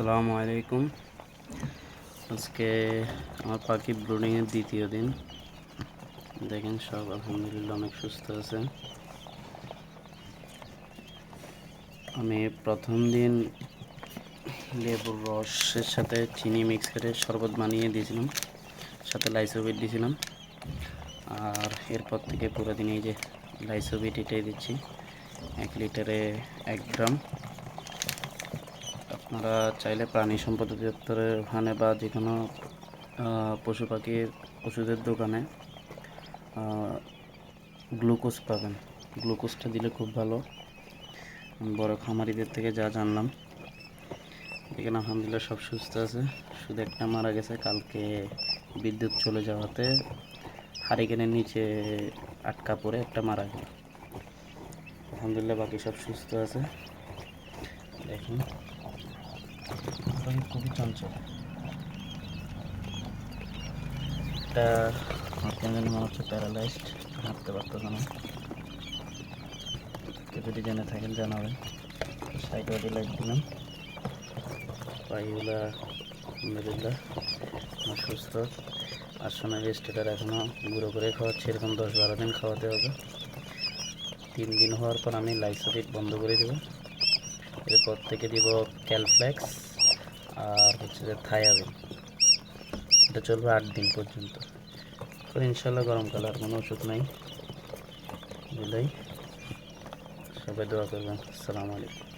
আসসালামু আলাইকুম। আজকে আমার পাখি ব্রুডিংয়ের দ্বিতীয় দিন। দেখেন সব আলহামদুলিল্লাহ অনেক সুস্থ আছে। আমি প্রথম দিন লেবুর রসের সাথে চিনি মিক্স করে শরবত বানিয়ে দিয়েছিলাম, সাথে লাইসোবিট দিয়েছিলাম। আর এরপর থেকে পুরো দিন এই যে লাইসোবিট এটাই দিচ্ছি 1 লিটারে 1 গ্রাম। আপনারা চাইলে প্রাণী সম্পদ অধিদপ্তরের ওখানে বা যে কোনো পশু পাখির ওষুধের দোকানে গ্লুকোজ পাবেন। গ্লুকোজটা দিলে খুব ভালো। বড় খামারিদের থেকে যা জানলাম, এখানে আলহামদুলিল্লাহ সব সুস্থ আছে। শুধু একটা মারা গেছে, কালকে বিদ্যুৎ চলে যাওয়াতে হারিকেনের নিচে আটকা পড়ে একটা মারা গেল। আলহামদুলিল্লাহ বাকি সব সুস্থ আছে। দেখুন খুবই চঞ্চল। এটা আমার কেন জানি মনে হচ্ছে প্যারালাইজড, হাঁটতে পারতেছে না। কেউ যদি জেনে থাকেন জানাবেন। সাইডে লাইট দিলাম, পাইগুলা আলহামদুলিল্লাহ আমার সুস্থ। আর সোনার স্টেটার এখনও গুঁড়ো করে খাওয়াচ্ছি, এরকম 10-12 দিন খাওয়াতে হবে। 3 দিন হওয়ার পর আমি লাইসোবিট বন্ধ করে দেব। এরপর থেকে দিব ক্যালফ্লেক্স আর হচ্ছে যে থায়াবিন। এটা চলবে 8 দিন পর্যন্ত। পরে ইনশাল্লাহ গরমকালে আর কোনো ওষুধ নাই। বুঝলেই সবাই দোয়া করবেন। আসসালামু আলাইকুম।